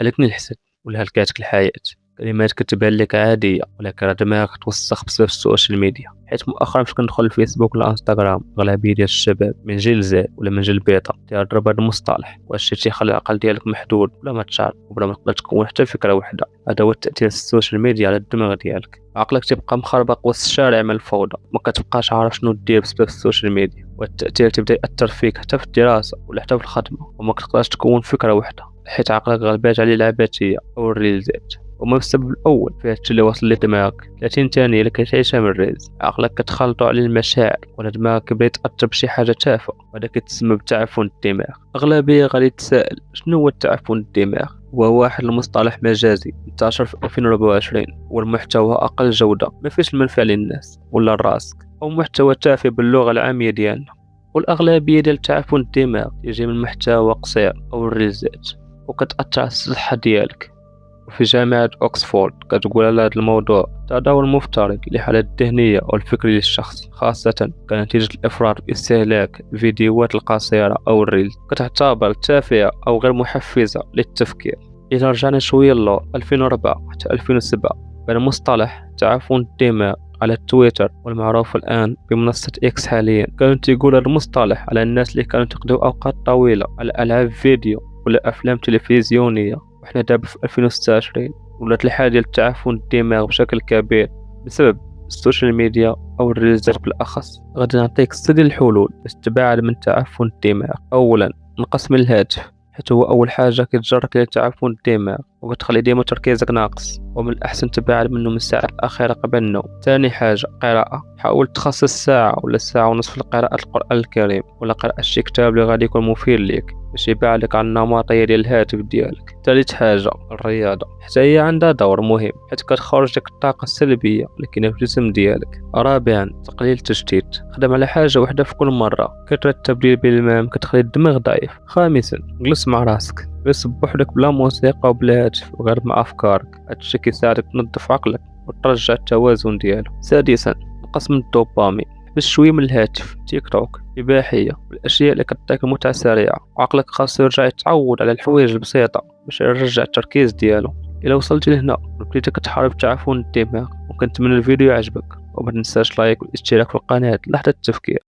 قلقني الحسد ولا هلكاتك الحياة. كلمات كتبان لك عادية ولكن راه دماغك توسخ بسبب السوشيال ميديا. حيت مؤخرا فاش كندخل الفيسبوك ولا انستغرام اغلبية ديال الشباب من جيل زد ولا من جيل بيتا تيهضروا بهذا المصطلح، واش شي تيخلي العقل ديالك محدود ولا ما تشعر ولا ما تقدر تكون حتى فكرة واحدة. هذا هو التأثير السوشيال ميديا على الدماغ ديالك. عقلك تيبقى مخربق وسط الشارع من الفوضى، ما كتبقاش عارف شنو دير بسبب السوشيال ميديا، والتأثير تيبدا يأثر فيك حتى في الدراسة ولا حتى في الخدمة، وما كتقدرش تكون فكرة واحدة حيت عقلك غلبات عليه العبثية أو الريلزات. وما السبب الأول في هادشي اللي وصل لدماغك؟ 30 ثانية اللي كتعيشها من الريلز عقلك كتخلطو على المشاعر ولا دماغك كيبدا يتأثر بشي حاجة تافهة، وهذا كيتسمى بتعفن الدماغ. أغلبية غادي تسائل شنو هو التعفن الدماغ؟ وهو واحد المصطلح مجازي انتشر في 2024 والمحتوى أقل جودة ما فيش المنفع للناس ولا لراسك، أو محتوى تافه باللغة العامية ديالنا. والأغلبية ديال تعفن الدماغ يجي من محتوى قصير أو الريلزات وكتأثر على الصحة ديالك. وفي جامعة أكسفورد كتقول على هذا الموضوع تداول مفترض للحالة الذهنية أو الفكرية للشخص، خاصة كنتيجة الإفراط في استهلاك الفيديوهات القصيرة أو الريلز كتعتبر تافهة أو غير محفزة للتفكير. إذا رجعنا شوية للور 2004 حتى 2007 كان مصطلح تعفن الدماغ على تويتر والمعروف الآن بمنصة إكس حاليا كانوا تيقول هذا المصطلح على الناس اللي كانوا تقضيو أوقات طويلة على ألعاب فيديو ولا أفلام تلفزيونية. وحنا دابا في 2026 ولات الحالة ديال التعفن الدماغ بشكل كبير بسبب السوشيال ميديا أو الريلزات بالأخص. غادي نعطيك 6 ديال الحلول باش تبعد من تعفن الدماغ. أولا، نقص من الهاتف، حيت هو أول حاجة كتجرك لتعفن الدماغ وكتخلي ديما تركيزك ناقص، ومن الأحسن تبعد منه من الساعات الأخيرة قبل النوم. ثاني حاجة، قراءة، حاول تخصص ساعة ولا ساعة ونصف لقراءة القرآن الكريم ولا قراءة شي كتاب اللي غادي يكون مفيد ليك باش يبعدك عن النمطية ديال الهاتف ديالك. ثالث حاجة، الرياضة، حتى هي عندها دور مهم حيت كتخرج ديك الطاقة السلبية اللي كاينة في الجسم ديالك. رابعا، تقليل التشتيت، خدم على حاجة واحدة في كل مرة، كثرة التبديل بين المهام كتخلي الدماغ ضعيف. خامسا، جلس مع راسك، جلس بوحدك بلا موسيقى وبلا هاتف وغير مع أفكارك، هادشي كيساعدك تنظف عقلك وترجع التوازن ديالو. سادسا، نقص من الدوبامين، بس شوية من الهاتف، تيك توك، إباحية والأشياء اللي كتعطيك متعة سريعة. عقلك خاصو يرجع يتعود على الحوايج البسيطة باش يرجع التركيز ديالو. إلا وصلت لهنا وبقيتي كتحارب تعفن الدماغ وكنتمنى الفيديو عجبك، وما تنساش لايك والاشتراك في القناة لحظة التفكير.